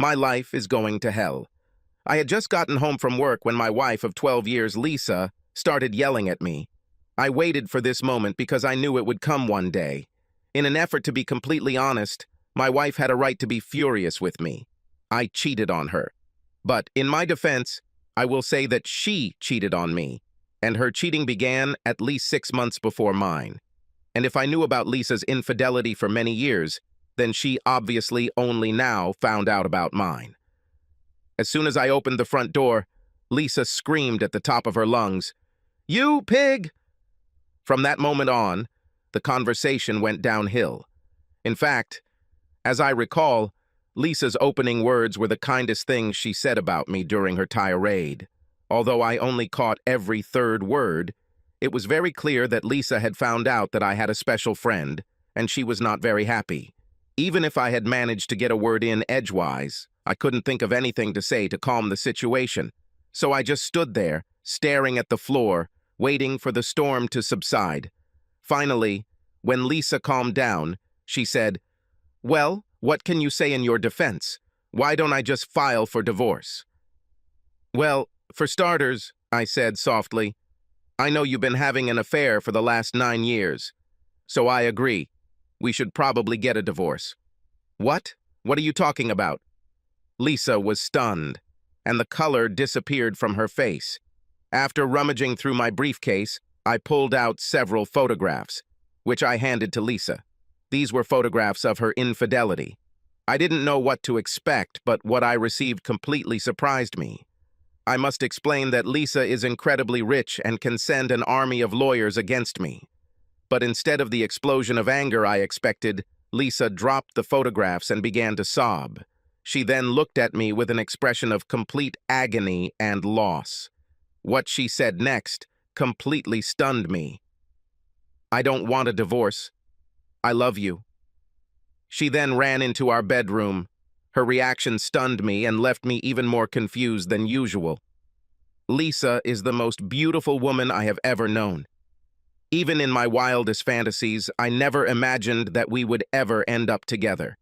My life is going to hell. I had just gotten home from work when my wife of 12 years, Lisa, started yelling at me. I waited for this moment because I knew it would come one day. In an effort to be completely honest, my wife had a right to be furious with me. I cheated on her. But in my defense, I will say that she cheated on me, and her cheating began at least 6 months before mine. And if I knew about Lisa's infidelity for many years, then she obviously only now found out about mine. As soon as I opened the front door, Lisa screamed at the top of her lungs, "You pig!" From that moment on, the conversation went downhill. In fact, as I recall, Lisa's opening words were the kindest things she said about me during her tirade. Although I only caught every third word, it was very clear that Lisa had found out that I had a special friend, and she was not very happy. Even if I had managed to get a word in edgewise, I couldn't think of anything to say to calm the situation. So I just stood there, staring at the floor, waiting for the storm to subside. Finally, when Lisa calmed down, she said, "Well, what can you say in your defense? Why don't I just file for divorce?" "Well, for starters," I said softly, "I know you've been having an affair for the last 9 years. So I agree. We should probably get a divorce." "What? What are you talking about?" Lisa was stunned, and the color disappeared from her face. After rummaging through my briefcase, I pulled out several photographs, which I handed to Lisa. These were photographs of her infidelity. I didn't know what to expect, but what I received completely surprised me. I must explain that Lisa is incredibly rich and can send an army of lawyers against me. But instead of the explosion of anger I expected, Lisa dropped the photographs and began to sob. She then looked at me with an expression of complete agony and loss. What she said next completely stunned me. "I don't want a divorce. I love you." She then ran into our bedroom. Her reaction stunned me and left me even more confused than usual. Lisa is the most beautiful woman I have ever known. Even in my wildest fantasies, I never imagined that we would ever end up together.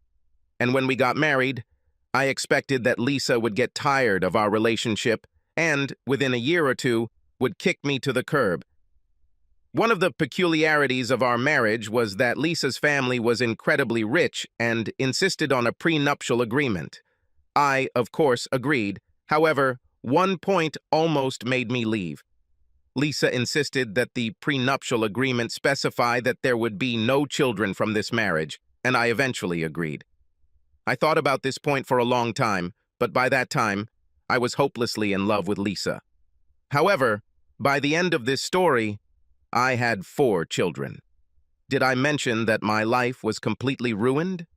And when we got married, I expected that Lisa would get tired of our relationship and, within a year or two, would kick me to the curb. One of the peculiarities of our marriage was that Lisa's family was incredibly rich and insisted on a prenuptial agreement. I, of course, agreed. However, one point almost made me leave. Lisa insisted that the prenuptial agreement specify that there would be no children from this marriage, and I eventually agreed. I thought about this point for a long time, but by that time, I was hopelessly in love with Lisa. However, by the end of this story, I had 4 children. Did I mention that my life was completely ruined?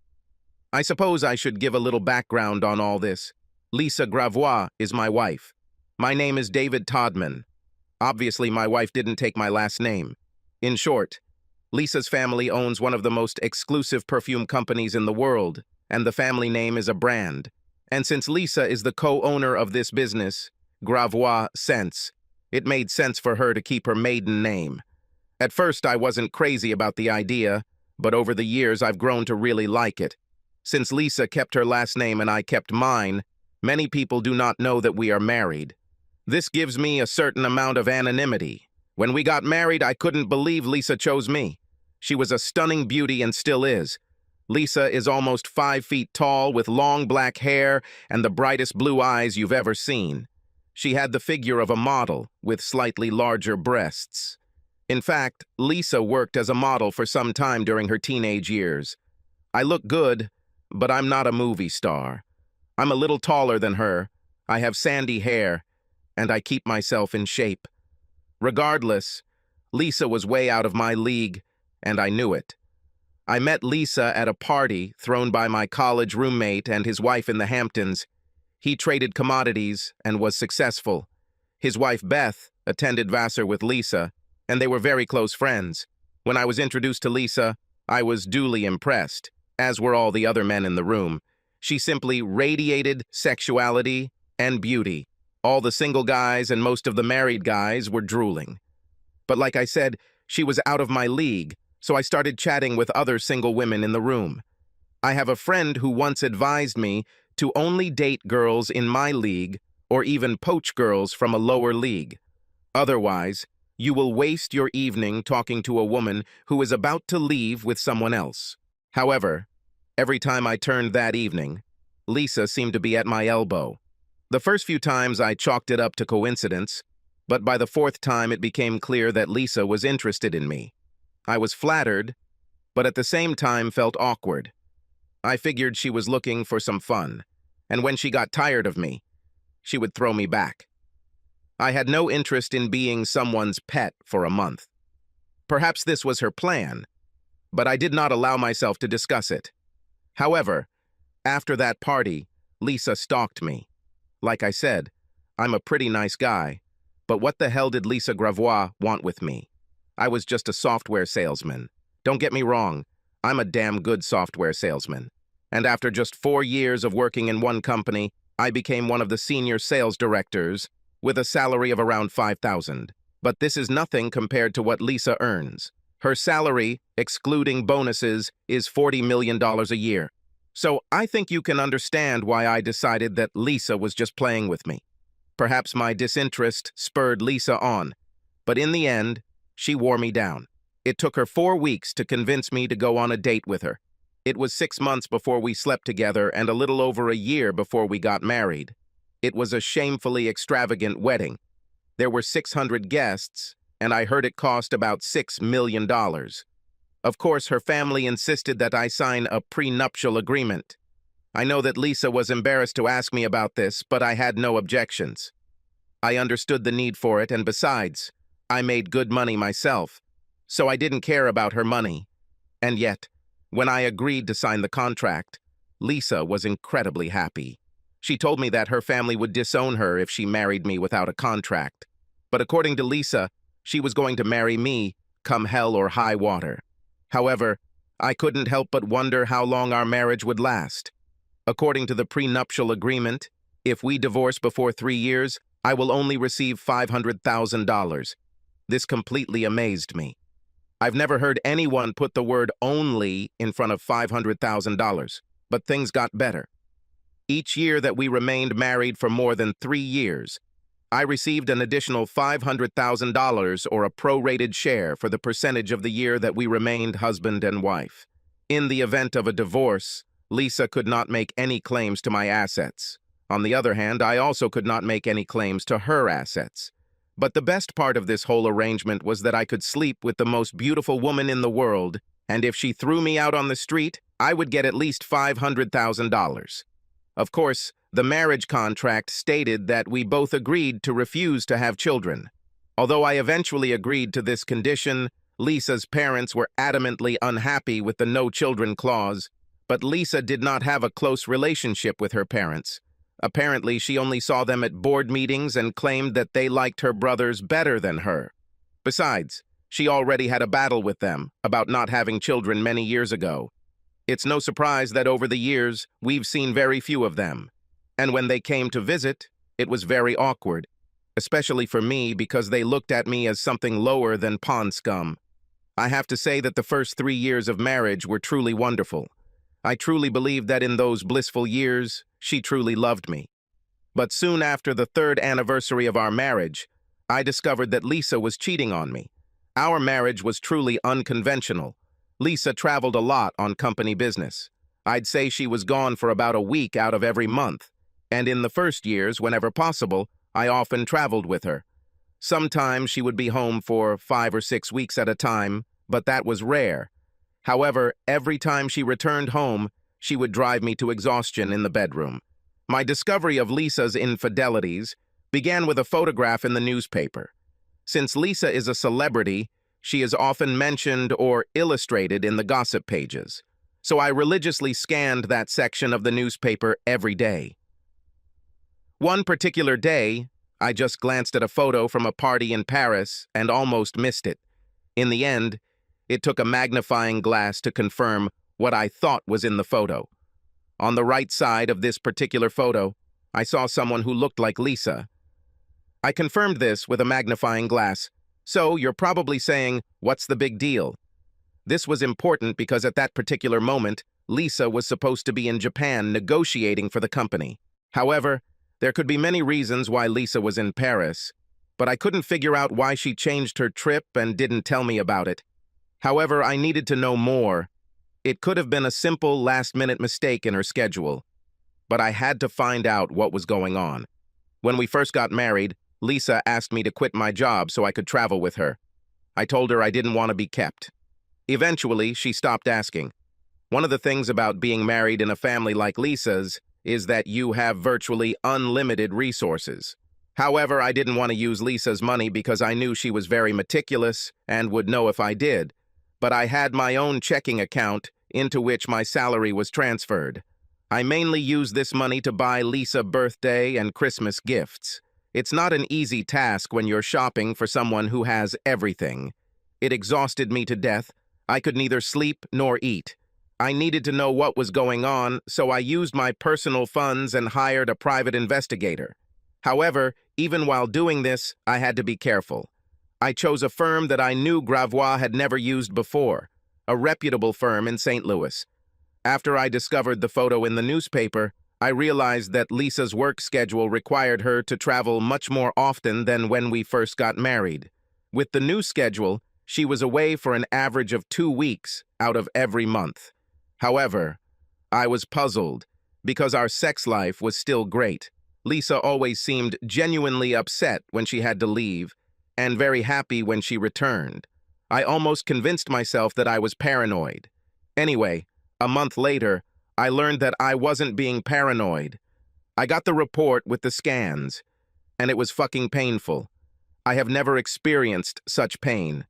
I suppose I should give a little background on all this. Lisa Gravois is my wife. My name is David Todman. Obviously, my wife didn't take my last name. In short, Lisa's family owns one of the most exclusive perfume companies in the world, and the family name is a brand. And since Lisa is the co-owner of this business, Gravois Scents, it made sense for her to keep her maiden name. At first, I wasn't crazy about the idea, but over the years, I've grown to really like it. Since Lisa kept her last name and I kept mine, many people do not know that we are married. This gives me a certain amount of anonymity. When we got married, I couldn't believe Lisa chose me. She was a stunning beauty and still is. Lisa is almost 5 feet tall with long black hair and the brightest blue eyes you've ever seen. She had the figure of a model with slightly larger breasts. In fact, Lisa worked as a model for some time during her teenage years. I look good, but I'm not a movie star. I'm a little taller than her, I have sandy hair, and I keep myself in shape. Regardless, Lisa was way out of my league, and I knew it. I met Lisa at a party thrown by my college roommate and his wife in the Hamptons. He traded commodities and was successful. His wife, Beth, attended Vassar with Lisa, and they were very close friends. When I was introduced to Lisa, I was duly impressed, as were all the other men in the room. She simply radiated sexuality and beauty. All the single guys and most of the married guys were drooling. But like I said, she was out of my league, so I started chatting with other single women in the room. I have a friend who once advised me to only date girls in my league or even poach girls from a lower league. Otherwise, you will waste your evening talking to a woman who is about to leave with someone else. However, every time I turned that evening, Lisa seemed to be at my elbow. The first few times I chalked it up to coincidence, but by the fourth time it became clear that Lisa was interested in me. I was flattered, but at the same time felt awkward. I figured she was looking for some fun, and when she got tired of me, she would throw me back. I had no interest in being someone's pet for a month. Perhaps this was her plan, but I did not allow myself to discuss it. However, after that party, Lisa stalked me. Like I said, I'm a pretty nice guy, but what the hell did Lisa Gravois want with me? I was just a software salesman. Don't get me wrong, I'm a damn good software salesman. And after just 4 years of working in one company, I became one of the senior sales directors with a salary of around $5,000. But this is nothing compared to what Lisa earns. Her salary, excluding bonuses, is $40 million a year. So I think you can understand why I decided that Lisa was just playing with me. Perhaps my disinterest spurred Lisa on, but in the end, she wore me down. It took her 4 weeks to convince me to go on a date with her. It was 6 months before we slept together and a little over a year before we got married. It was a shamefully extravagant wedding. There were 600 guests, and I heard it cost about $6 million. Of course, her family insisted that I sign a prenuptial agreement. I know that Lisa was embarrassed to ask me about this, but I had no objections. I understood the need for it, and besides, I made good money myself, so I didn't care about her money. And yet, when I agreed to sign the contract, Lisa was incredibly happy. She told me that her family would disown her if she married me without a contract. But according to Lisa, she was going to marry me, come hell or high water. However, I couldn't help but wonder how long our marriage would last. According to the prenuptial agreement, if we divorce before 3 years, I will only receive $500,000. This completely amazed me. I've never heard anyone put the word only in front of $500,000, but things got better. Each year that we remained married for more than 3 years, I received an additional $500,000 or a prorated share for the percentage of the year that we remained husband and wife. In the event of a divorce, Lisa could not make any claims to my assets. On the other hand, I also could not make any claims to her assets. But the best part of this whole arrangement was that I could sleep with the most beautiful woman in the world, and if she threw me out on the street, I would get at least $500,000. Of course, the marriage contract stated that we both agreed to refuse to have children. Although I eventually agreed to this condition, Lisa's parents were adamantly unhappy with the no children clause, but Lisa did not have a close relationship with her parents. Apparently, she only saw them at board meetings and claimed that they liked her brothers better than her. Besides, she already had a battle with them about not having children many years ago. It's no surprise that over the years, we've seen very few of them. And when they came to visit, it was very awkward, especially for me because they looked at me as something lower than pond scum. I have to say that the first 3 years of marriage were truly wonderful. I truly believe that in those blissful years, she truly loved me. But soon after the 3rd anniversary of our marriage, I discovered that Lisa was cheating on me. Our marriage was truly unconventional. Lisa traveled a lot on company business. I'd say she was gone for about a week out of every month. And in the first years, whenever possible, I often traveled with her. Sometimes she would be home for 5 or 6 weeks at a time, but that was rare. However, every time she returned home, she would drive me to exhaustion in the bedroom. My discovery of Lisa's infidelities began with a photograph in the newspaper. Since Lisa is a celebrity, she is often mentioned or illustrated in the gossip pages. So I religiously scanned that section of the newspaper every day. One particular day, I just glanced at a photo from a party in Paris and almost missed it. In the end, it took a magnifying glass to confirm what I thought was in the photo. On the right side of this particular photo, I saw someone who looked like Lisa. I confirmed this with a magnifying glass. So you're probably saying, what's the big deal? This was important because at that particular moment, Lisa was supposed to be in Japan negotiating for the company. However, there could be many reasons why Lisa was in Paris, but I couldn't figure out why she changed her trip and didn't tell me about it. However, I needed to know more. It could have been a simple last-minute mistake in her schedule, but I had to find out what was going on. When we first got married, Lisa asked me to quit my job so I could travel with her. I told her I didn't want to be kept. Eventually, she stopped asking. One of the things about being married in a family like Lisa's is that you have virtually unlimited resources. However, I didn't want to use Lisa's money because I knew she was very meticulous and would know if I did. But I had my own checking account into which my salary was transferred. I mainly used this money to buy Lisa birthday and Christmas gifts. It's not an easy task when you're shopping for someone who has everything. It exhausted me to death. I could neither sleep nor eat. I needed to know what was going on, so I used my personal funds and hired a private investigator. However, even while doing this, I had to be careful. I chose a firm that I knew Gravois had never used before, a reputable firm in St. Louis. After I discovered the photo in the newspaper, I realized that Lisa's work schedule required her to travel much more often than when we first got married. With the new schedule, she was away for an average of 2 weeks out of every month. However, I was puzzled because our sex life was still great. Lisa always seemed genuinely upset when she had to leave and very happy when she returned. I almost convinced myself that I was paranoid. Anyway, a month later, I learned that I wasn't being paranoid. I got the report with the scans, and it was fucking painful. I have never experienced such pain.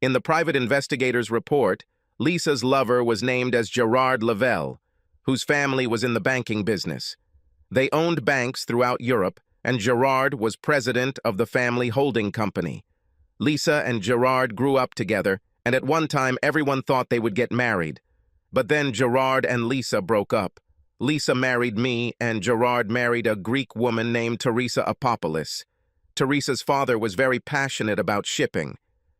In the private investigator's report, Lisa's lover was named as Gerard Lavelle, whose family was in the banking business. They owned banks throughout Europe, and Gerard was president of the family holding company. Lisa and Gerard grew up together, and at one time everyone thought they would get married. But then Gerard and Lisa broke up. Lisa married me, and Gerard married a Greek woman named Teresa Apopoulos. Teresa's father was very passionate about shipping.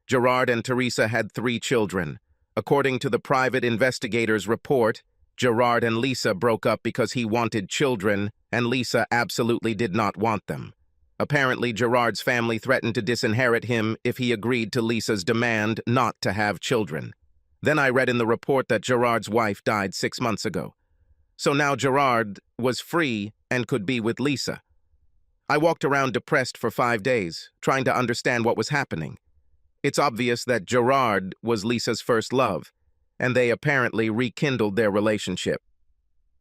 Gerard and Teresa had 3 children. According to the private investigator's report, Gerard and Lisa broke up because he wanted children, and Lisa absolutely did not want them. Apparently, Gerard's family threatened to disinherit him if he agreed to Lisa's demand not to have children. Then I read in the report that Gerard's wife died 6 months ago. So now Gerard was free and could be with Lisa. I walked around depressed for 5 days, trying to understand what was happening. It's obvious that Gerard was Lisa's first love, and they apparently rekindled their relationship.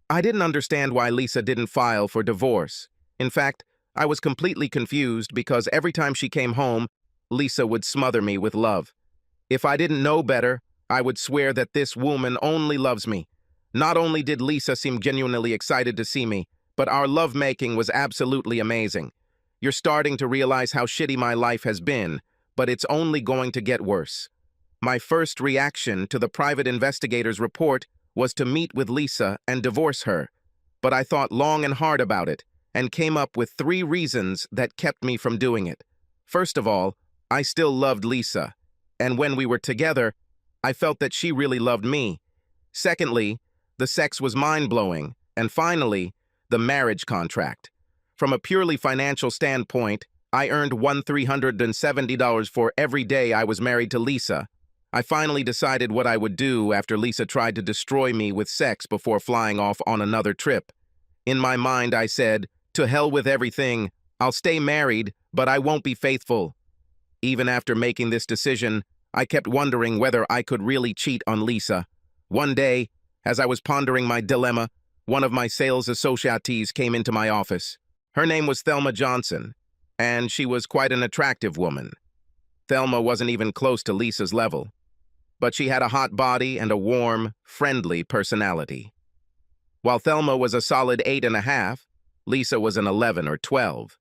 I didn't understand why Lisa didn't file for divorce. In fact, I was completely confused because every time she came home, Lisa would smother me with love. If I didn't know better, I would swear that this woman only loves me. Not only did Lisa seem genuinely excited to see me, but our lovemaking was absolutely amazing. You're starting to realize how shitty my life has been, but it's only going to get worse. My first reaction to the private investigator's report was to meet with Lisa and divorce her, but I thought long and hard about it and came up with 3 reasons that kept me from doing it. First of all, I still loved Lisa, and when we were together, I felt that she really loved me. Secondly, the sex was mind-blowing, and finally, the marriage contract. From a purely financial standpoint, I earned $1,370 for every day I was married to Lisa. I finally decided what I would do after Lisa tried to destroy me with sex before flying off on another trip. In my mind, I said, "To hell with everything. I'll stay married, but I won't be faithful." Even after making this decision, I kept wondering whether I could really cheat on Lisa. One day, as I was pondering my dilemma, one of my sales associates came into my office. Her name was Thelma Johnson, and she was quite an attractive woman. Thelma wasn't even close to Lisa's level, but she had a hot body and a warm, friendly personality. While Thelma was a solid 8.5, Lisa was an 11 or 12.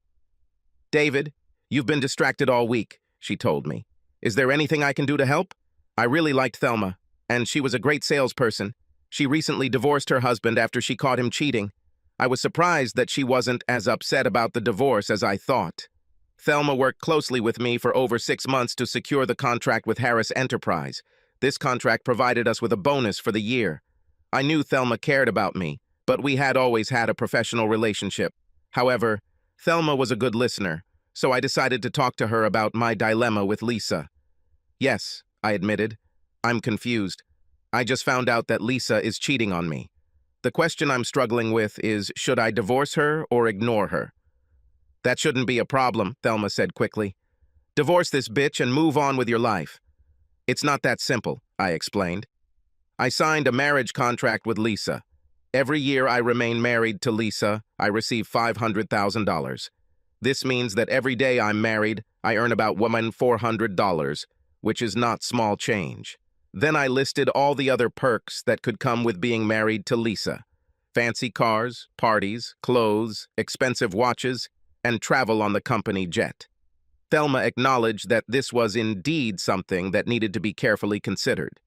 "David, you've been distracted all week," she told me. "Is there anything I can do to help?" I really liked Thelma, and she was a great salesperson. She recently divorced her husband after she caught him cheating. I was surprised that she wasn't as upset about the divorce as I thought. Thelma worked closely with me for over 6 months to secure the contract with Harris Enterprise. This contract provided us with a bonus for the year. I knew Thelma cared about me, but we had always had a professional relationship. However, Thelma was a good listener, so I decided to talk to her about my dilemma with Lisa. Yes, I admitted. I'm confused. I just found out that Lisa is cheating on me. The question I'm struggling with is, should I divorce her or ignore her? That shouldn't be a problem, Thelma said quickly. Divorce this bitch and move on with your life. It's not that simple, I explained. I signed a marriage contract with Lisa. Every year I remain married to Lisa, I receive $500,000. This means that every day I'm married, I earn about $400, which is not small change. Then I listed all the other perks that could come with being married to Lisa. Fancy cars, parties, clothes, expensive watches, and travel on the company jet. Thelma acknowledged that this was indeed something that needed to be carefully considered.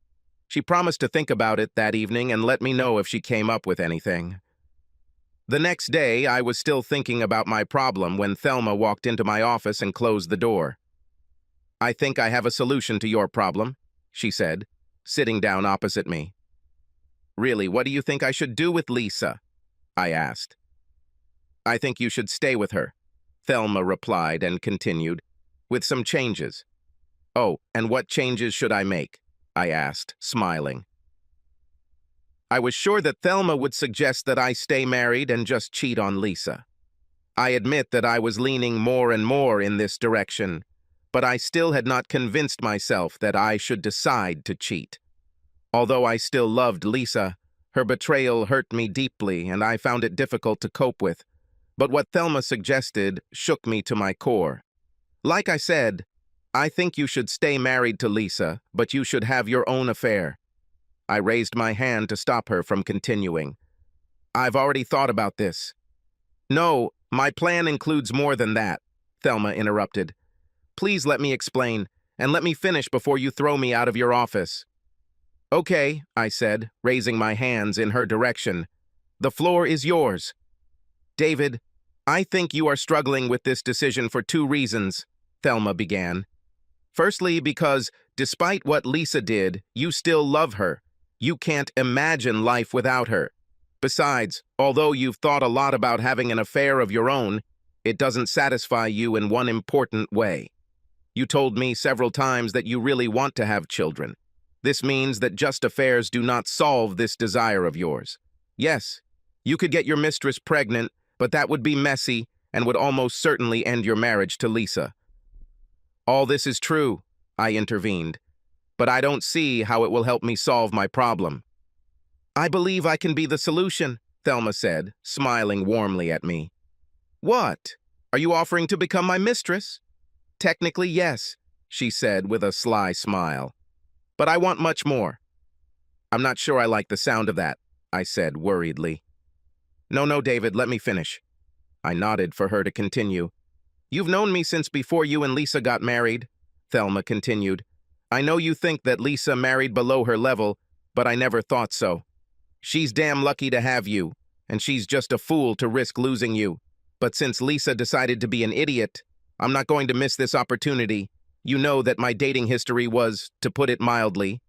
She promised to think about it that evening and let me know if she came up with anything. The next day, I was still thinking about my problem when Thelma walked into my office and closed the door. I think I have a solution to your problem, she said, sitting down opposite me. Really, what do you think I should do with Lisa? I asked. I think you should stay with her, Thelma replied and continued, with some changes. Oh, and what changes should I make? I asked, smiling. I was sure that Thelma would suggest that I stay married and just cheat on Lisa. I admit that I was leaning more and more in this direction, but I still had not convinced myself that I should decide to cheat. Although I still loved Lisa, her betrayal hurt me deeply and I found it difficult to cope with. But what Thelma suggested shook me to my core. Like I said, I think you should stay married to Lisa, but you should have your own affair. I raised my hand to stop her from continuing. I've already thought about this. No, my plan includes more than that, Thelma interrupted. Please let me explain, and let me finish before you throw me out of your office. Okay, I said, raising my hands in her direction. The floor is yours. David, I think you are struggling with this decision for 2 reasons, Thelma began. Firstly, because, despite what Lisa did, you still love her. You can't imagine life without her. Besides, although you've thought a lot about having an affair of your own, it doesn't satisfy you in one important way. You told me several times that you really want to have children. This means that just affairs do not solve this desire of yours. Yes, you could get your mistress pregnant, but that would be messy and would almost certainly end your marriage to Lisa. All this is true, I intervened, but I don't see how it will help me solve my problem. I believe I can be the solution, Thelma said, smiling warmly at me. What? Are you offering to become my mistress? Technically, yes, she said with a sly smile. But I want much more. I'm not sure I like the sound of that, I said worriedly. No, David, let me finish. I nodded for her to continue. You've known me since before you and Lisa got married, Thelma continued. I know you think that Lisa married below her level, but I never thought so. She's damn lucky to have you, and she's just a fool to risk losing you. But since Lisa decided to be an idiot, I'm not going to miss this opportunity. You know that my dating history was, to put it mildly,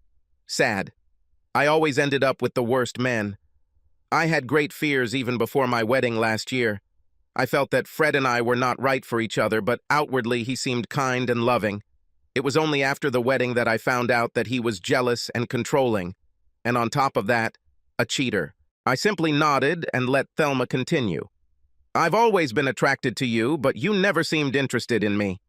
sad. I always ended up with the worst men. I had great fears even before my wedding last year. I felt that Fred and I were not right for each other, but outwardly he seemed kind and loving. It was only after the wedding that I found out that he was jealous and controlling, and on top of that, a cheater. I simply nodded and let Thelma continue. I've always been attracted to you, but you never seemed interested in me.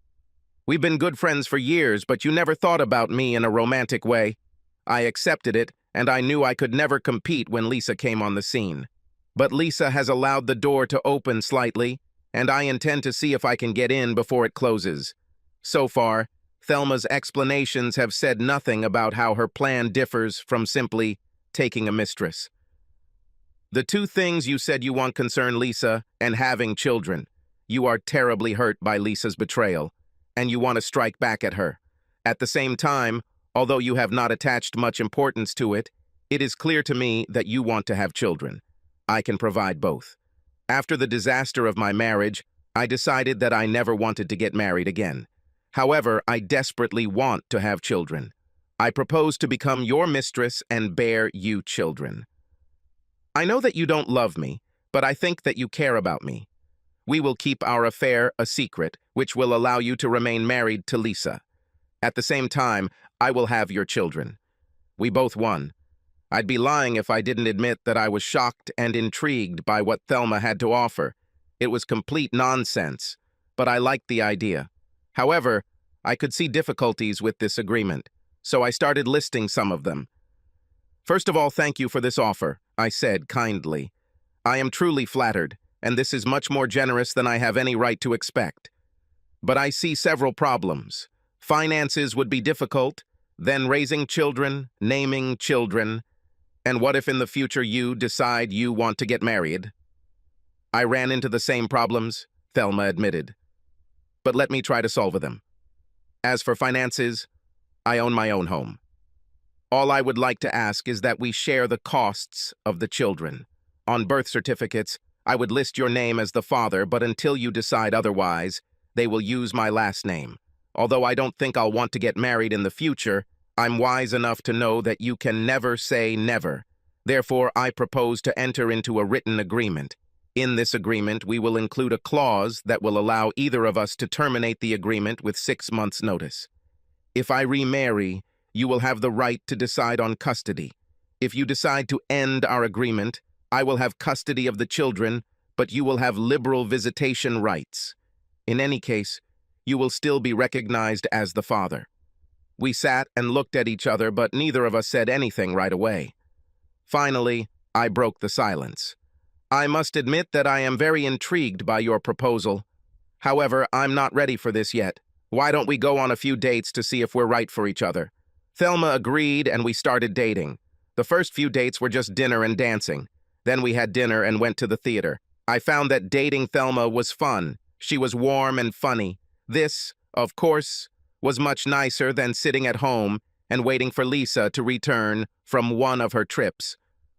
We've been good friends for years, but you never thought about me in a romantic way. I accepted it, and I knew I could never compete when Lisa came on the scene. But Lisa has allowed the door to open slightly, and I intend to see if I can get in before it closes. So far, Thelma's explanations have said nothing about how her plan differs from simply taking a mistress. The 2 things you said you want concern Lisa and having children. You are terribly hurt by Lisa's betrayal, and you want to strike back at her. At the same time, although you have not attached much importance to it, it is clear to me that you want to have children. I can provide both. After the disaster of my marriage, I decided that I never wanted to get married again. However, I desperately want to have children. I propose to become your mistress and bear you children. I know that you don't love me, but I think that you care about me. We will keep our affair a secret, which will allow you to remain married to Lisa. At the same time, I will have your children. We both won. I'd be lying if I didn't admit that I was shocked and intrigued by what Thelma had to offer. It was complete nonsense, but I liked the idea. However, I could see difficulties with this agreement, so I started listing some of them. First of all, thank you for this offer, I said kindly. I am truly flattered, and this is much more generous than I have any right to expect. But I see several problems. Finances would be difficult, then raising children, naming children, and what if in the future you decide you want to get married? I ran into the same problems, Thelma admitted. But let me try to solve them. As for finances, I own my own home. All I would like to ask is that we share the costs of the children. On birth certificates, I would list your name as the father, but until you decide otherwise, they will use my last name. Although I don't think I'll want to get married in the future, I'm wise enough to know that you can never say never. Therefore, I propose to enter into a written agreement. In this agreement, we will include a clause that will allow either of us to terminate the agreement with 6 months' notice. If I remarry, you will have the right to decide on custody. If you decide to end our agreement, I will have custody of the children, but you will have liberal visitation rights. In any case, you will still be recognized as the father. We sat and looked at each other, but neither of us said anything right away. Finally, I broke the silence. I must admit that I am very intrigued by your proposal. However, I'm not ready for this yet. Why don't we go on a few dates to see if we're right for each other? Thelma agreed, and we started dating. The first few dates were just dinner and dancing. Then we had dinner and went to the theater. I found that dating Thelma was fun. She was warm and funny. This, of course, was much nicer than sitting at home and waiting for Lisa to return from one of her trips.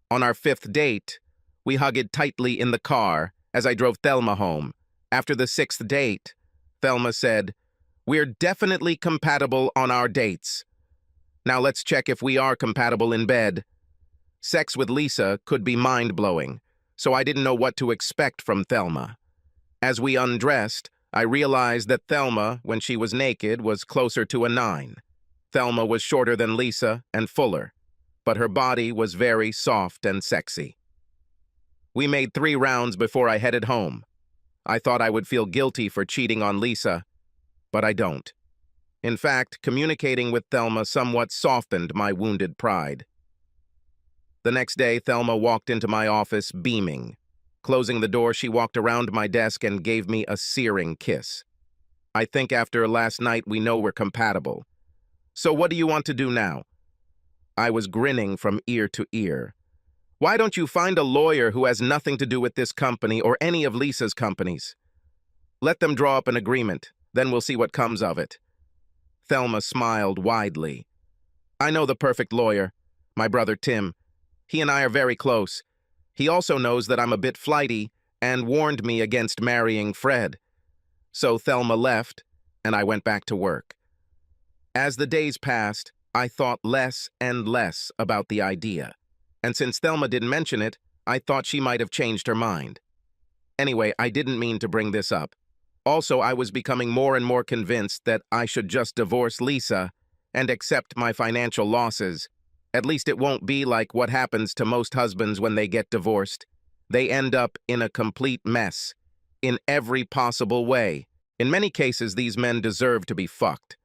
On our 5th date, we hugged tightly in the car as I drove Thelma home. After the 6th date, Thelma said, "We're definitely compatible on our dates. Now let's check if we are compatible in bed." Sex with Lisa could be mind-blowing, so I didn't know what to expect from Thelma. As we undressed, I realized that Thelma, when she was naked, was closer to a 9. Thelma was shorter than Lisa and fuller, but her body was very soft and sexy. We made 3 rounds before I headed home. I thought I would feel guilty for cheating on Lisa, but I don't. In fact, communicating with Thelma somewhat softened my wounded pride. The next day, Thelma walked into my office beaming. Closing the door, she walked around my desk and gave me a searing kiss. I think after last night, we know we're compatible. So what do you want to do now? I was grinning from ear to ear. Why don't you find a lawyer who has nothing to do with this company or any of Lisa's companies? Let them draw up an agreement, then we'll see what comes of it. Thelma smiled widely. I know the perfect lawyer, my brother Tim. He and I are very close. He also knows that I'm a bit flighty and warned me against marrying Fred. So Thelma left, and I went back to work. As the days passed, I thought less and less about the idea. And since Thelma didn't mention it, I thought she might have changed her mind. Anyway, I didn't mean to bring this up. Also, I was becoming more and more convinced that I should just divorce Lisa and accept my financial losses. At least it won't be like what happens to most husbands when they get divorced. They end up in a complete mess, in every possible way. In many cases, these men deserve to be fucked.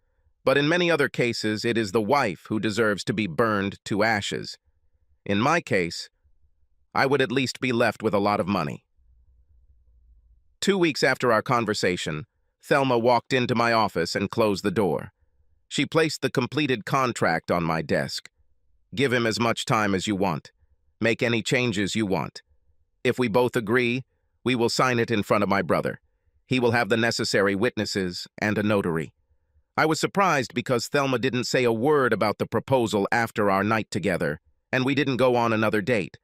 But in many other cases, it is the wife who deserves to be burned to ashes. In my case, I would at least be left with a lot of money. 2 weeks after our conversation, Thelma walked into my office and closed the door. She placed the completed contract on my desk. Give him as much time as you want. Make any changes you want. If we both agree, we will sign it in front of my brother. He will have the necessary witnesses and a notary. I was surprised because Thelma didn't say a word about the proposal after our night together, and we didn't go on another date.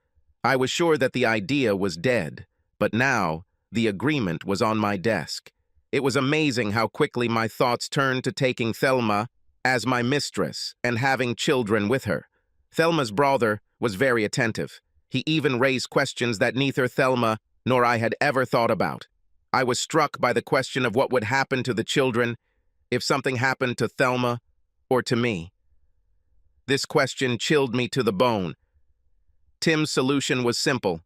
I was sure that the idea was dead, but now the agreement was on my desk. It was amazing how quickly my thoughts turned to taking Thelma as my mistress and having children with her. Thelma's brother was very attentive. He even raised questions that neither Thelma nor I had ever thought about. I was struck by the question of what would happen to the children if something happened to Thelma or to me. This question chilled me to the bone. Tim's solution was simple.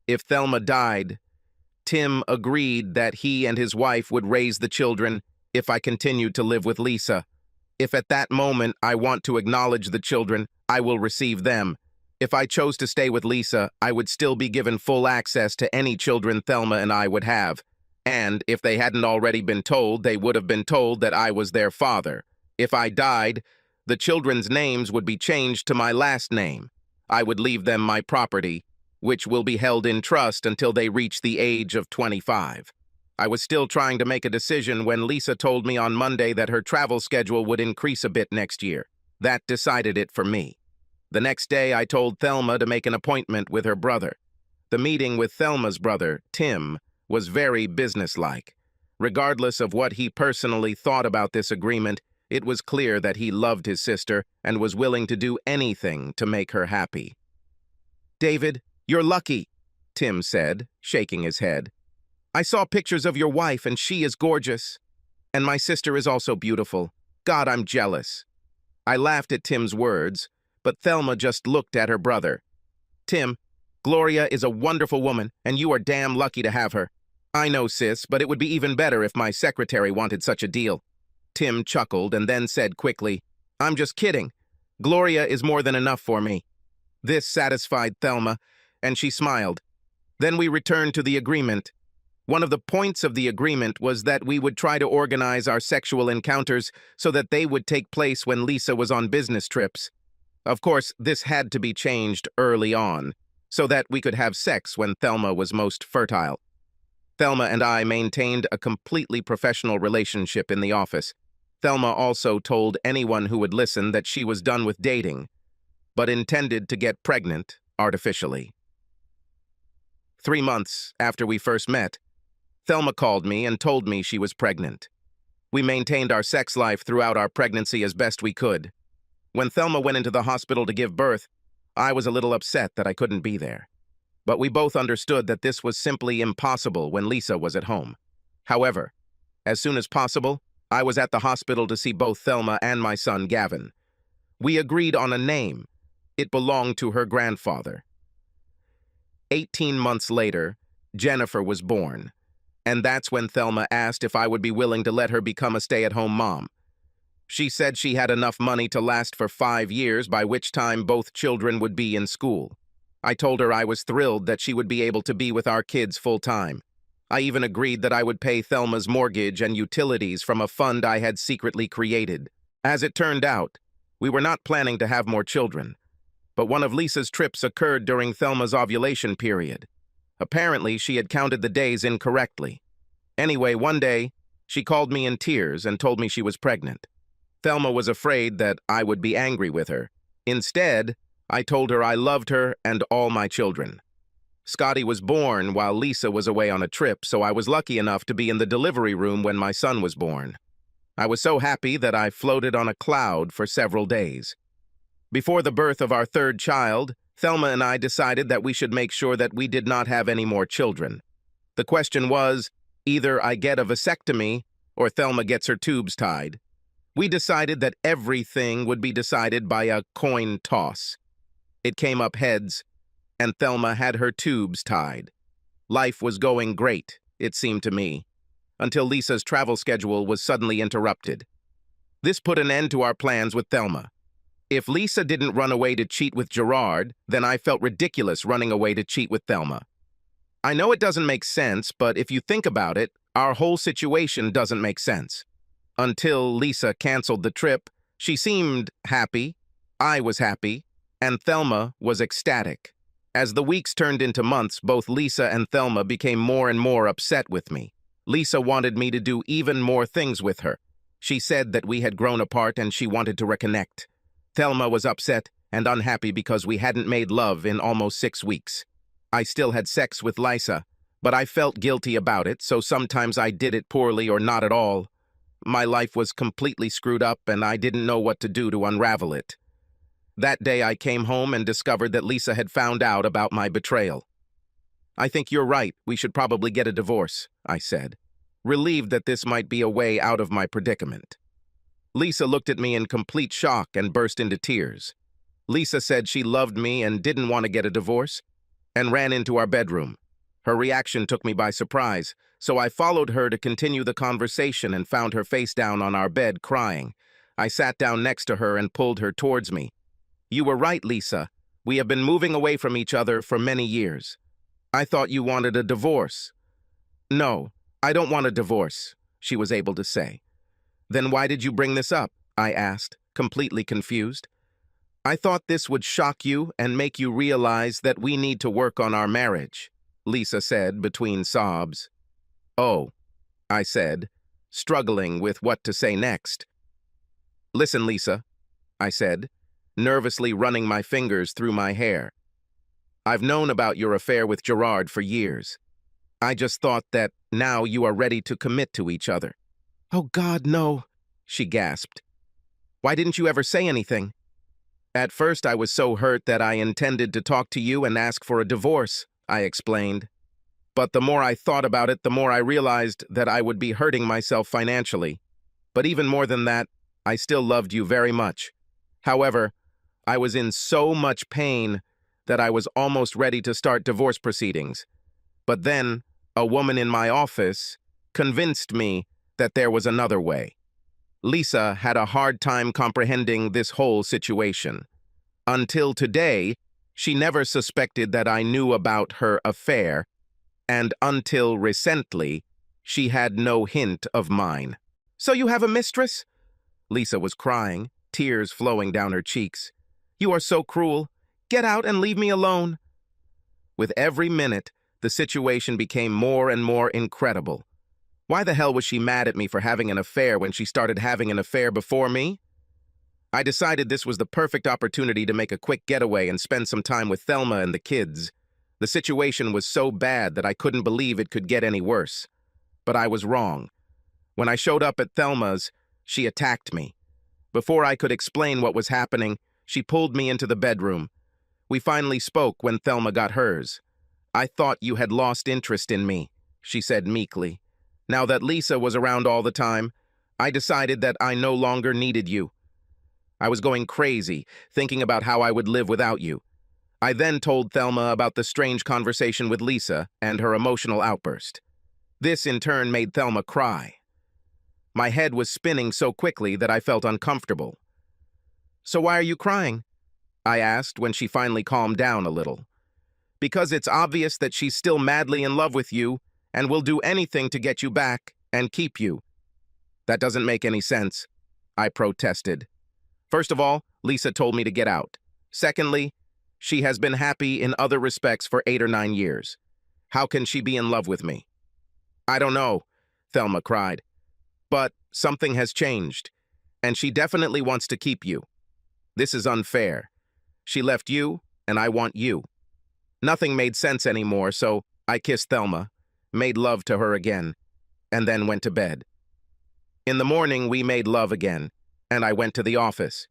If Thelma died, Tim agreed that he and his wife would raise the children if I continued to live with Lisa. If at that moment I want to acknowledge the children, I will receive them. If I chose to stay with Lisa, I would still be given full access to any children Thelma and I would have. And if they hadn't already been told, they would have been told that I was their father. If I died, the children's names would be changed to my last name. I would leave them my property, which will be held in trust until they reach the age of 25. I was still trying to make a decision when Lisa told me on Monday that her travel schedule would increase a bit next year. That decided it for me. The next day, I told Thelma to make an appointment with her brother. The meeting with Thelma's brother, Tim, was very businesslike. Regardless of what he personally thought about this agreement, it was clear that he loved his sister and was willing to do anything to make her happy. "David, you're lucky," Tim said, shaking his head. "I saw pictures of your wife and she is gorgeous. And my sister is also beautiful. God, I'm jealous." I laughed at Tim's words, but Thelma just looked at her brother. "Tim, Gloria is a wonderful woman, and you are damn lucky to have her." "I know, sis, but it would be even better if my secretary wanted such a deal." Tim chuckled and then said quickly, "I'm just kidding. Gloria is more than enough for me." This satisfied Thelma, and she smiled. Then we returned to the agreement. One of the points of the agreement was that we would try to organize our sexual encounters so that they would take place when Lisa was on business trips. Of course, this had to be changed early on, so that we could have sex when Thelma was most fertile. Thelma and I maintained a completely professional relationship in the office. Thelma also told anyone who would listen that she was done with dating, but intended to get pregnant artificially. 3 months after we first met, Thelma called me and told me she was pregnant. We maintained our sex life throughout our pregnancy as best we could. When Thelma went into the hospital to give birth, I was a little upset that I couldn't be there. But we both understood that this was simply impossible when Lisa was at home. However, as soon as possible, I was at the hospital to see both Thelma and my son Gavin. We agreed on a name. It belonged to her grandfather. 18 months later, Jennifer was born, and that's when Thelma asked if I would be willing to let her become a stay-at-home mom. She said she had enough money to last for 5 years, by which time both children would be in school. I told her I was thrilled that she would be able to be with our kids full-time. I even agreed that I would pay Thelma's mortgage and utilities from a fund I had secretly created. As it turned out, we were not planning to have more children, but one of Lisa's trips occurred during Thelma's ovulation period. Apparently, she had counted the days incorrectly. Anyway, one day, she called me in tears and told me she was pregnant. Thelma was afraid that I would be angry with her. Instead, I told her I loved her and all my children. Scotty was born while Lisa was away on a trip, so I was lucky enough to be in the delivery room when my son was born. I was so happy that I floated on a cloud for several days. Before the birth of our third child, Thelma and I decided that we should make sure that we did not have any more children. The question was, either I get a vasectomy or Thelma gets her tubes tied. We decided that everything would be decided by a coin toss. It came up heads, and Thelma had her tubes tied. Life was going great, it seemed to me, until Lisa's travel schedule was suddenly interrupted. This put an end to our plans with Thelma. If Lisa didn't run away to cheat with Gerard, then I felt ridiculous running away to cheat with Thelma. I know it doesn't make sense, but if you think about it, our whole situation doesn't make sense. Until Lisa canceled the trip, she seemed happy, I was happy, and Thelma was ecstatic. As the weeks turned into months, both Lisa and Thelma became more and more upset with me. Lisa wanted me to do even more things with her. She said that we had grown apart and she wanted to reconnect. Thelma was upset and unhappy because we hadn't made love in almost 6 weeks. I still had sex with Lisa, but I felt guilty about it, so sometimes I did it poorly or not at all. My life was completely screwed up and I didn't know what to do to unravel it. That day I came home and discovered that Lisa had found out about my betrayal. "I think you're right. We should probably get a divorce," I said, relieved that this might be a way out of my predicament. Lisa looked at me in complete shock and burst into tears. Lisa said she loved me and didn't want to get a divorce, and ran into our bedroom. Her reaction took me by surprise, so I followed her to continue the conversation and found her face down on our bed crying. I sat down next to her and pulled her towards me. "You were right, Lisa. We have been moving away from each other for many years. I thought you wanted a divorce." "No, I don't want a divorce," she was able to say. "Then why did you bring this up?" I asked, completely confused. "I thought this would shock you and make you realize that we need to work on our marriage," Lisa said between sobs. "Oh," I said, struggling with what to say next. "Listen, Lisa," I said, nervously running my fingers through my hair. "I've known about your affair with Gerard for years. I just thought that now you are ready to commit to each other." "Oh God, no," she gasped. "Why didn't you ever say anything?" "At first I was so hurt that I intended to talk to you and ask for a divorce," I explained. "But the more I thought about it, the more I realized that I would be hurting myself financially. But even more than that, I still loved you very much. However, I was in so much pain that I was almost ready to start divorce proceedings. But then, a woman in my office convinced me that there was another way." Lisa had a hard time comprehending this whole situation. Until today, she never suspected that I knew about her affair, and until recently, she had no hint of mine. "So you have a mistress?" Lisa was crying, tears flowing down her cheeks. "You are so cruel. Get out and leave me alone." With every minute, the situation became more and more incredible. Why the hell was she mad at me for having an affair when she started having an affair before me? I decided this was the perfect opportunity to make a quick getaway and spend some time with Thelma and the kids. The situation was so bad that I couldn't believe it could get any worse. But I was wrong. When I showed up at Thelma's, she attacked me. Before I could explain what was happening, she pulled me into the bedroom. We finally spoke when Thelma got hers. "I thought you had lost interest in me," she said meekly. "Now that Lisa was around all the time, I decided that I no longer needed you. I was going crazy, thinking about how I would live without you." I then told Thelma about the strange conversation with Lisa and her emotional outburst. This, in turn, made Thelma cry. My head was spinning so quickly that I felt uncomfortable. "So why are you crying?" I asked when she finally calmed down a little. "Because it's obvious that she's still madly in love with you and will do anything to get you back and keep you." "That doesn't make any sense," I protested. "First of all, Lisa told me to get out. Secondly, she has been happy in other respects for 8 or 9 years. How can she be in love with me?" "I don't know," Thelma cried. "But something has changed, and she definitely wants to keep you. This is unfair. She left you, and I want you." Nothing made sense anymore, so I kissed Thelma, made love to her again, and then went to bed. In the morning, we made love again, and I went to the office.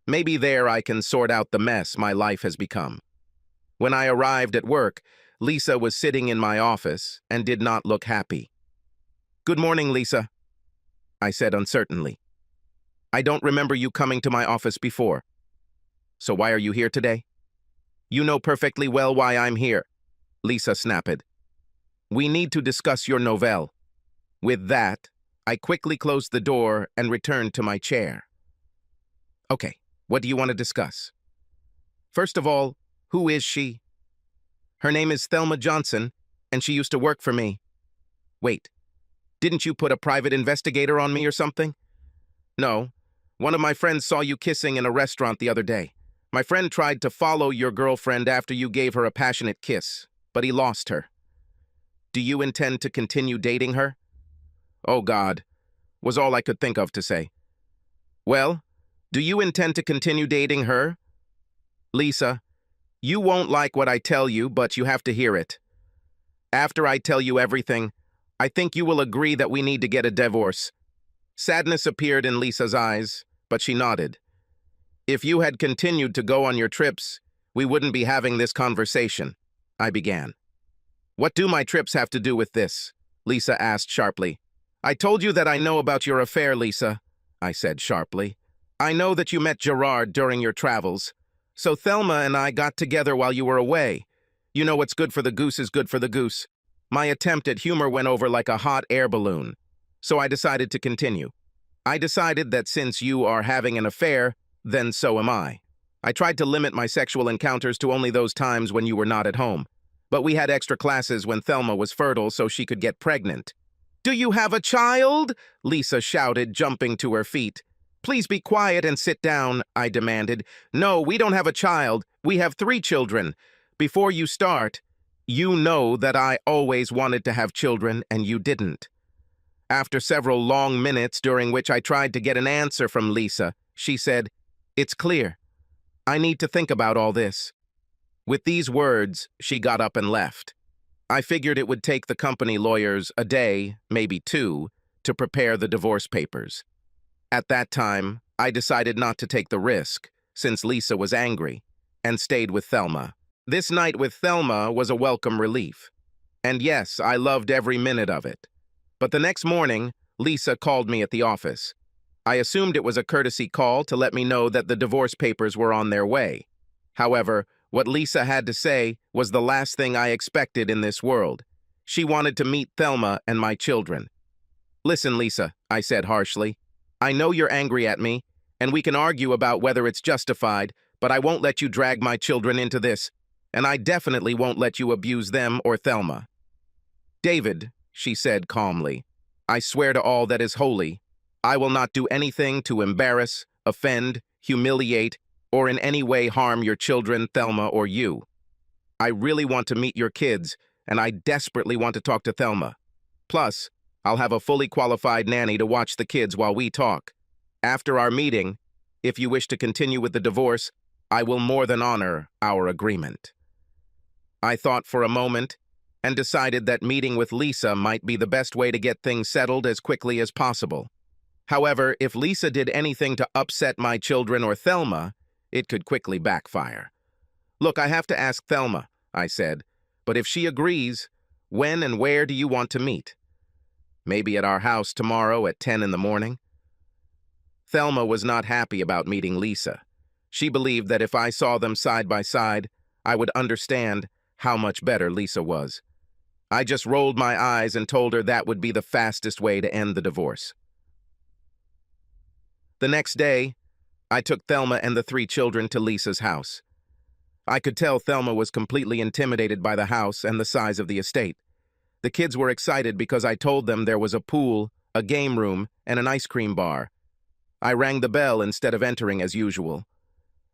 Maybe there I can sort out the mess my life has become. When I arrived at work, Lisa was sitting in my office and did not look happy. "Good morning, Lisa," I said uncertainly. "I don't remember you coming to my office before. So why are you here today?" "You know perfectly well why I'm here," Lisa snapped. "We need to discuss your novelle." With that, I quickly closed the door and returned to my chair. "Okay, what do you want to discuss?" "First of all, who is she?" "Her name is Thelma Johnson, and she used to work for me." "Wait, didn't you put a private investigator on me or something?" "No, one of my friends saw you kissing in a restaurant the other day. My friend tried to follow your girlfriend after you gave her a passionate kiss, but he lost her." "Do you intend to continue dating her?" "Oh God," was all I could think of to say. "Well, do you intend to continue dating her?" "Lisa, you won't like what I tell you, but you have to hear it. After I tell you everything, I think you will agree that we need to get a divorce." Sadness appeared in Lisa's eyes, but she nodded. If you had continued to go on your trips, we wouldn't be having this conversation, I began. What do my trips have to do with this? Lisa asked sharply. I told you that I know about your affair, Lisa, I said sharply. I know that you met Gerard during your travels. So Thelma and I got together while you were away. You know what's good for the goose is good for the goose. My attempt at humor went over like a hot air balloon. So I decided to continue. I decided that since you are having an affair, then so am I. I tried to limit my sexual encounters to only those times when you were not at home. But we had extra classes when Thelma was fertile so she could get pregnant. Do you have a child? Lisa shouted, jumping to her feet. Please be quiet and sit down, I demanded. No, we don't have a child. We have 3 children. Before you start, you know that I always wanted to have children and you didn't. After several long minutes during which I tried to get an answer from Lisa, she said, It's clear. I need to think about all this. With these words, she got up and left. I figured it would take the company lawyers a day, maybe 2, to prepare the divorce papers. At that time, I decided not to take the risk, since Lisa was angry, and stayed with Thelma. This night with Thelma was a welcome relief. And yes, I loved every minute of it. But the next morning, Lisa called me at the office. I assumed it was a courtesy call to let me know that the divorce papers were on their way. However, what Lisa had to say was the last thing I expected in this world. She wanted to meet Thelma and my children. Listen, Lisa, I said harshly. I know you're angry at me, and we can argue about whether it's justified, but I won't let you drag my children into this, and I definitely won't let you abuse them or Thelma. David, she said calmly, I swear to all that is holy, I will not do anything to embarrass, offend, humiliate, or in any way harm your children, Thelma, or you. I really want to meet your kids, and I desperately want to talk to Thelma. Plus, I'll have a fully qualified nanny to watch the kids while we talk. After our meeting, if you wish to continue with the divorce, I will more than honor our agreement. I thought for a moment and decided that meeting with Lisa might be the best way to get things settled as quickly as possible. However, if Lisa did anything to upset my children or Thelma, it could quickly backfire. Look, I have to ask Thelma, I said, but if she agrees, when and where do you want to meet? Maybe at our house tomorrow at 10 in the morning? Thelma was not happy about meeting Lisa. She believed that if I saw them side by side, I would understand how much better Lisa was. I just rolled my eyes and told her that would be the fastest way to end the divorce. The next day, I took Thelma and the 3 children to Lisa's house. I could tell Thelma was completely intimidated by the house and the size of the estate. The kids were excited because I told them there was a pool, a game room, and an ice cream bar. I rang the bell instead of entering as usual.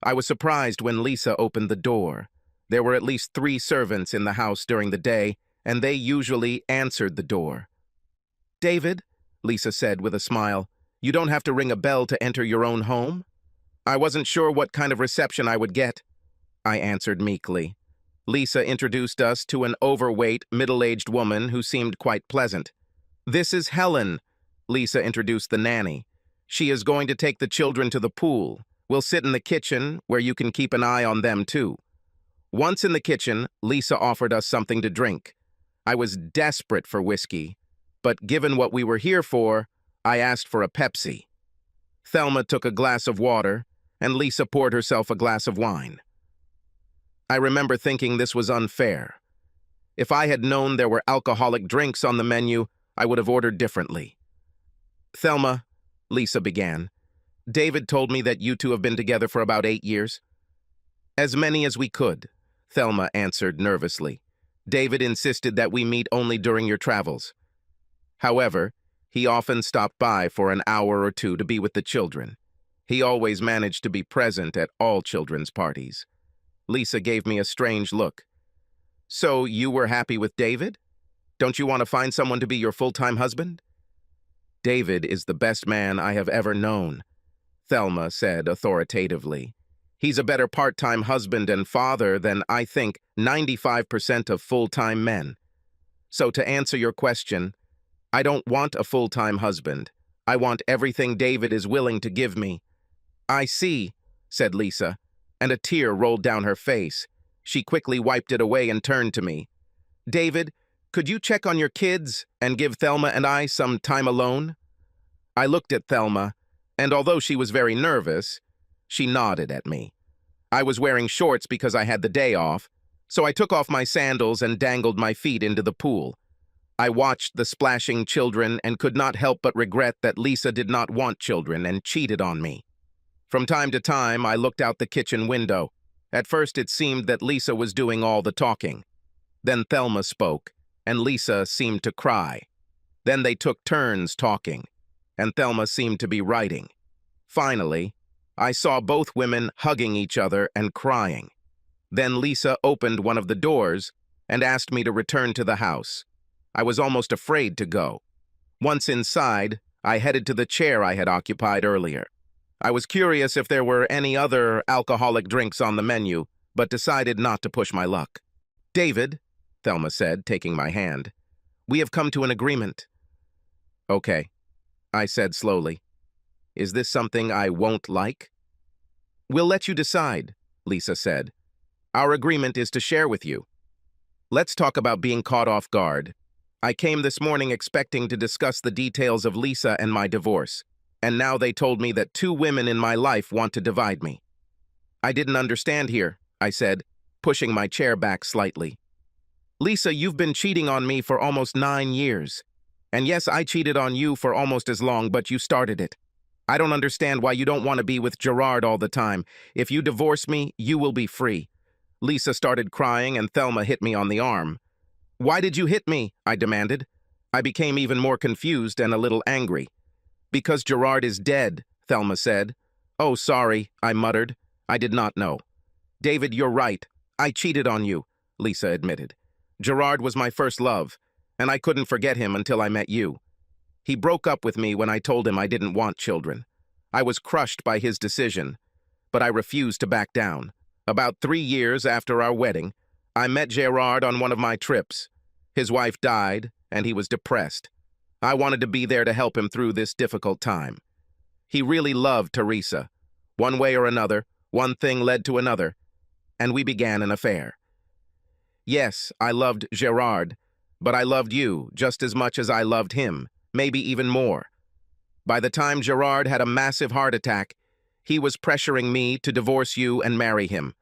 I was surprised when Lisa opened the door. There were at least 3 servants in the house during the day, and they usually answered the door. David, Lisa said with a smile, you don't have to ring a bell to enter your own home? I wasn't sure what kind of reception I would get, I answered meekly. Lisa introduced us to an overweight, middle-aged woman who seemed quite pleasant. This is Helen, Lisa introduced the nanny. She is going to take the children to the pool. We'll sit in the kitchen, where you can keep an eye on them too. Once in the kitchen, Lisa offered us something to drink. I was desperate for whiskey, but given what we were here for, I asked for a Pepsi. Thelma took a glass of water, and Lisa poured herself a glass of wine. I remember thinking this was unfair. If I had known there were alcoholic drinks on the menu, I would have ordered differently. Thelma, Lisa began, David told me that you 2 have been together for about 8 years. As many as we could, Thelma answered nervously. David insisted that we meet only during your travels. However, he often stopped by for an hour or 2 to be with the children. He always managed to be present at all children's parties. Lisa gave me a strange look. So you were happy with David? Don't you want to find someone to be your full-time husband? David is the best man I have ever known, Thelma said authoritatively. He's a better part-time husband and father than, I think, 95% of full-time men. So to answer your question, I don't want a full-time husband. I want everything David is willing to give me. I see, said Lisa, and a tear rolled down her face. She quickly wiped it away and turned to me. David, could you check on your kids and give Thelma and I some time alone? I looked at Thelma, and although she was very nervous, she nodded at me. I was wearing shorts because I had the day off, so I took off my sandals and dangled my feet into the pool. I watched the splashing children and could not help but regret that Lisa did not want children and cheated on me. From time to time, I looked out the kitchen window. At first, it seemed that Lisa was doing all the talking. Then Thelma spoke, and Lisa seemed to cry. Then they took turns talking, and Thelma seemed to be writing. Finally, I saw both women hugging each other and crying. Then Lisa opened one of the doors and asked me to return to the house. I was almost afraid to go. Once inside, I headed to the chair I had occupied earlier. I was curious if there were any other alcoholic drinks on the menu, but decided not to push my luck. David, Thelma said, taking my hand, we have come to an agreement. Okay, I said slowly. Is this something I won't like? We'll let you decide, Lisa said. Our agreement is to share with you. Let's talk about being caught off guard. I came this morning expecting to discuss the details of Lisa and my divorce, and now they told me that 2 women in my life want to divide me. I didn't understand here, I said, pushing my chair back slightly. Lisa, you've been cheating on me for almost 9 years. And yes, I cheated on you for almost as long, but you started it. I don't understand why you don't want to be with Gerard all the time. If you divorce me, you will be free. Lisa started crying and Thelma hit me on the arm. Why did you hit me? I demanded. I became even more confused and a little angry. Because Gerard is dead, Thelma said. Oh, sorry, I muttered. I did not know. David, you're right. I cheated on you, Lisa admitted. Gerard was my first love, and I couldn't forget him until I met you. He broke up with me when I told him I didn't want children. I was crushed by his decision, but I refused to back down. About 3 years after our wedding, I met Gerard on one of my trips. His wife died, and he was depressed. I wanted to be there to help him through this difficult time. He really loved Teresa. One way or another, one thing led to another, and we began an affair. Yes, I loved Gerard, but I loved you just as much as I loved him, maybe even more. By the time Gerard had a massive heart attack, he was pressuring me to divorce you and marry him.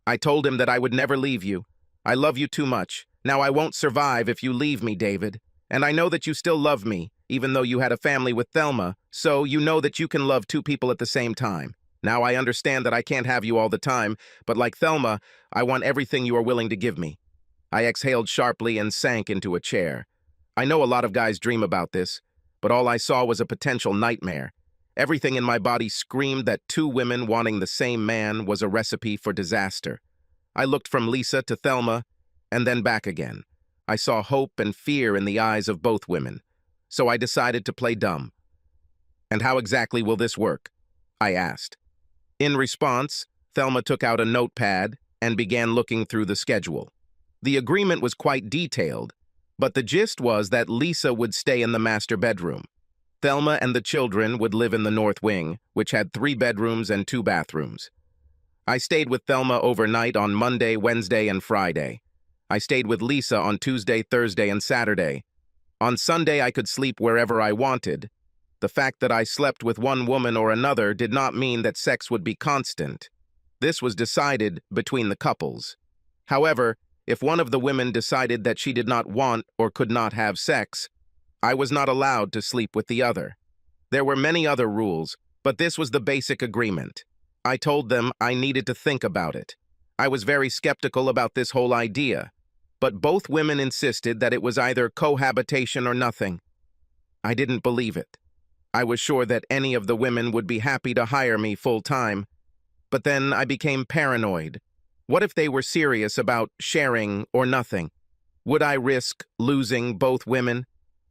I told him that I would never leave you. I love you too much. Now I won't survive if you leave me, David. And I know that you still love me, even though you had a family with Thelma, so you know that you can love 2 people at the same time. Now I understand that I can't have you all the time, but like Thelma, I want everything you are willing to give me. I exhaled sharply and sank into a chair. I know a lot of guys dream about this, but all I saw was a potential nightmare. Everything in my body screamed that 2 women wanting the same man was a recipe for disaster. I looked from Lisa to Thelma, and then back again. I saw hope and fear in the eyes of both women, so I decided to play dumb. And how exactly will this work? I asked. In response, Thelma took out a notepad and began looking through the schedule. The agreement was quite detailed, but the gist was that Lisa would stay in the master bedroom. Thelma and the children would live in the north wing, which had 3 bedrooms and 2 bathrooms. I stayed with Thelma overnight on Monday, Wednesday, and Friday. I stayed with Lisa on Tuesday, Thursday, and Saturday. On Sunday, I could sleep wherever I wanted. The fact that I slept with one woman or another did not mean that sex would be constant. This was decided between the couples. However, if one of the women decided that she did not want or could not have sex, I was not allowed to sleep with the other. There were many other rules, but this was the basic agreement. I told them I needed to think about it. I was very skeptical about this whole idea, but both women insisted that it was either cohabitation or nothing. I didn't believe it. I was sure that any of the women would be happy to hire me full-time, but then I became paranoid. What if they were serious about sharing or nothing? Would I risk losing both women?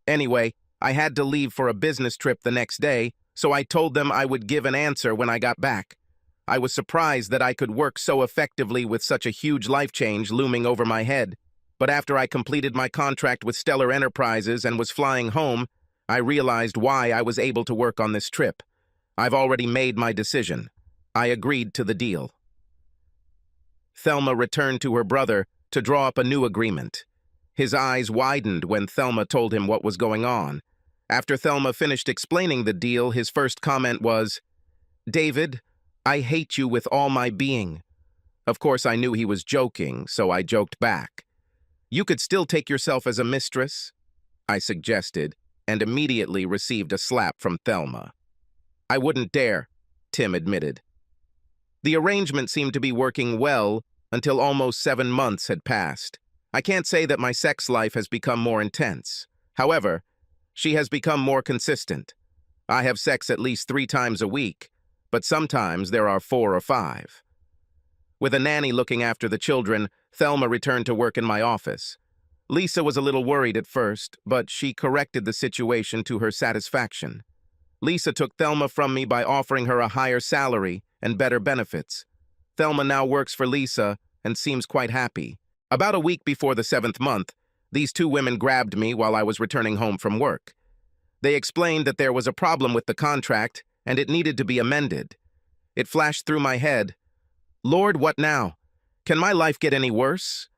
Anyway, I had to leave for a business trip the next day, so I told them I would give an answer when I got back. I was surprised that I could work so effectively with such a huge life change looming over my head. But after I completed my contract with Stellar Enterprises and was flying home, I realized why I was able to work on this trip. I've already made my decision. I agreed to the deal. Thelma returned to her brother to draw up a new agreement. His eyes widened when Thelma told him what was going on. After Thelma finished explaining the deal, his first comment was, "David, I hate you with all my being." Of course, I knew he was joking, so I joked back. "You could still take yourself as a mistress," I suggested, and immediately received a slap from Thelma. "I wouldn't dare," Tim admitted. The arrangement seemed to be working well until almost 7 months had passed. I can't say that my sex life has become more intense. However, she has become more consistent. I have sex at least 3 times a week, but sometimes there are 4 or 5. With a nanny looking after the children, Thelma returned to work in my office. Lisa was a little worried at first, but she corrected the situation to her satisfaction. Lisa took Thelma from me by offering her a higher salary and better benefits. Thelma now works for Lisa and seems quite happy. About a week before the 7th month, these 2 women grabbed me while I was returning home from work. They explained that there was a problem with the contract and it needed to be amended. It flashed through my head, "Lord, what now? Can my life get any worse?"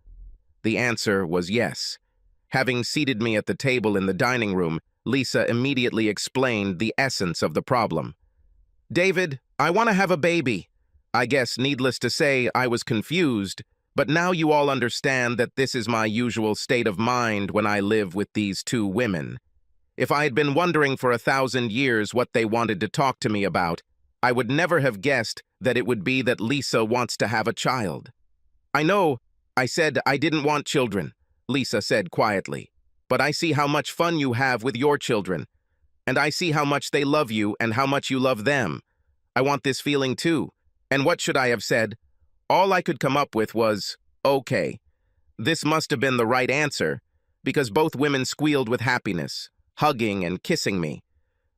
The answer was yes. Having seated me at the table in the dining room, Lisa immediately explained the essence of the problem. "David, I want to have a baby." I guess, needless to say, I was confused, but now you all understand that this is my usual state of mind when I live with these 2 women. If I had been wondering for 1,000 years what they wanted to talk to me about, I would never have guessed that it would be that Lisa wants to have a child. "I know, I said I didn't want children," Lisa said quietly, "but I see how much fun you have with your children, and I see how much they love you and how much you love them. I want this feeling too." And what should I have said? All I could come up with was, "Okay." This must have been the right answer, because both women squealed with happiness, hugging and kissing me.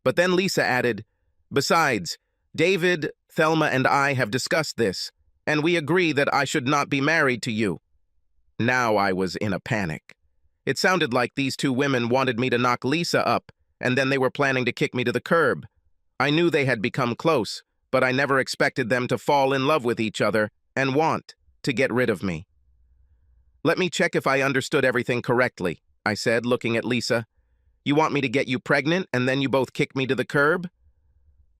But then Lisa added, "Besides, David, Thelma, and I have discussed this, and we agree that I should not be married to you." Now I was in a panic. It sounded like these 2 women wanted me to knock Lisa up, and then they were planning to kick me to the curb. I knew they had become close, but I never expected them to fall in love with each other and want to get rid of me. "Let me check if I understood everything correctly," I said, looking at Lisa. "You want me to get you pregnant and then you both kick me to the curb?"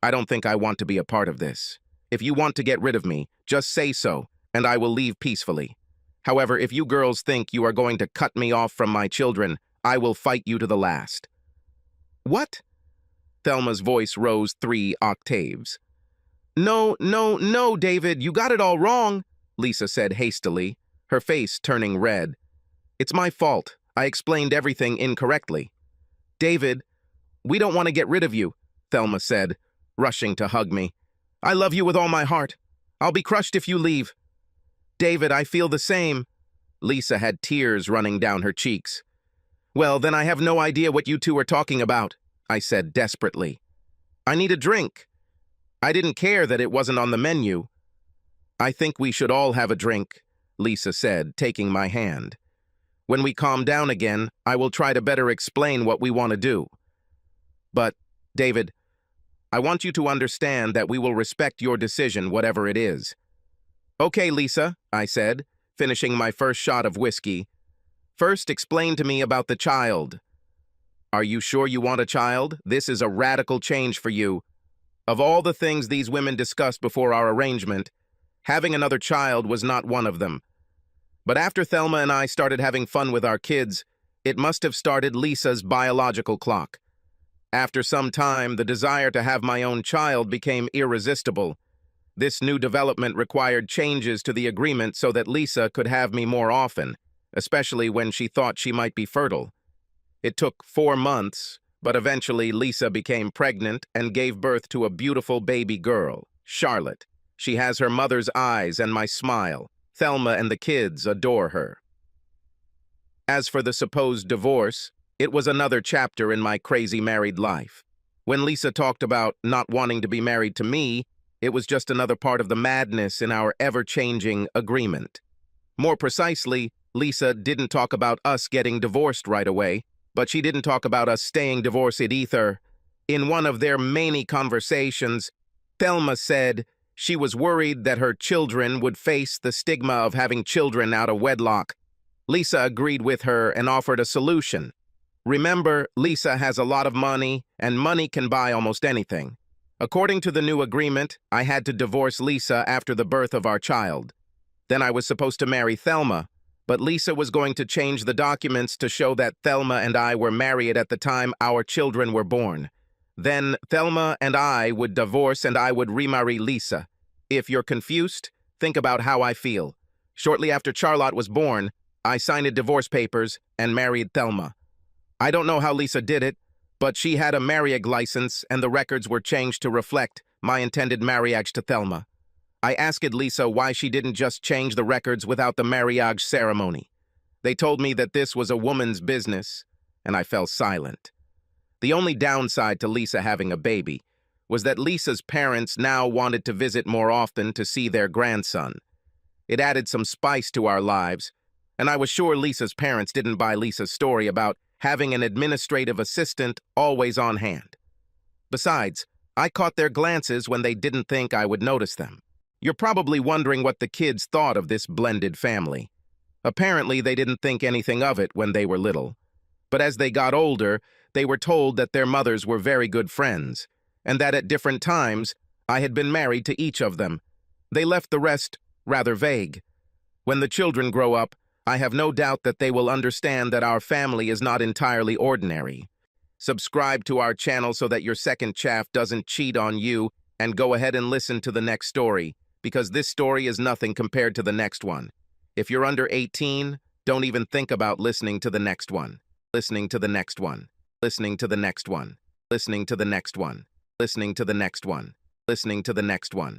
"I don't think I want to be a part of this. If you want to get rid of me, just say so, and I will leave peacefully. However, if you girls think you are going to cut me off from my children, I will fight you to the last." "What?" Thelma's voice rose 3 octaves. "No, no, no, David, you got it all wrong," Lisa said hastily, her face turning red. "It's my fault. I explained everything incorrectly." "David, we don't want to get rid of you," Thelma said, rushing to hug me. "I love you with all my heart. I'll be crushed if you leave." "David, I feel the same." Lisa had tears running down her cheeks. "Well, then I have no idea what you 2 are talking about," I said desperately. "I need a drink." I didn't care that it wasn't on the menu. "I think we should all have a drink," Lisa said, taking my hand. "When we calm down again, I will try to better explain what we want to do. But, David, I want you to understand that we will respect your decision, whatever it is." "Okay, Lisa," I said, finishing my first shot of whiskey. "First, explain to me about the child." "Are you sure you want a child? This is a radical change for you. Of all the things these women discussed before our arrangement, having another child was not one of them. But after Thelma and I started having fun with our kids, it must have started Lisa's biological clock. After some time, the desire to have my own child became irresistible. This new development required changes to the agreement so that Lisa could have me more often, especially when she thought she might be fertile. It took 4 months, but eventually Lisa became pregnant and gave birth to a beautiful baby girl, Charlotte. She has her mother's eyes and my smile. Thelma and the kids adore her. As for the supposed divorce, it was another chapter in my crazy married life. When Lisa talked about not wanting to be married to me, it was just another part of the madness in our ever-changing agreement. More precisely, Lisa didn't talk about us getting divorced right away, but she didn't talk about us staying divorced either. In one of their many conversations, Thelma said, She was worried that her children would face the stigma of having children out of wedlock. Lisa agreed with her and offered a solution. Remember, Lisa has a lot of money, and money can buy almost anything. According to the new agreement, I had to divorce Lisa after the birth of our child. Then I was supposed to marry Thelma, but Lisa was going to change the documents to show that Thelma and I were married at the time our children were born. Then Thelma and I would divorce and I would remarry Lisa. If you're confused, think about how I feel. Shortly after Charlotte was born, I signed divorce papers and married Thelma. I don't know how Lisa did it, but she had a marriage license and the records were changed to reflect my intended marriage to Thelma. I asked Lisa why she didn't just change the records without the marriage ceremony. They told me that this was a woman's business, and I fell silent. The only downside to Lisa having a baby was that Lisa's parents now wanted to visit more often to see their grandson. It added some spice to our lives, and I was sure Lisa's parents didn't buy Lisa's story about having an administrative assistant always on hand. Besides, I caught their glances when they didn't think I would notice them. You're probably wondering what the kids thought of this blended family. Apparently, they didn't think anything of it when they were little. But as they got older, they were told that their mothers were very good friends, and that at different times, I had been married to each of them. They left the rest rather vague. When the children grow up, I have no doubt that they will understand that our family is not entirely ordinary. Subscribe to our channel so that your second chaff doesn't cheat on you, and go ahead and listen to the next story, because this story is nothing compared to the next one. If you're under 18, don't even think about listening to the next one. Listening to the next one. Listening to the next one. Listening to the next one. Listening to the next one. Listening to the next one.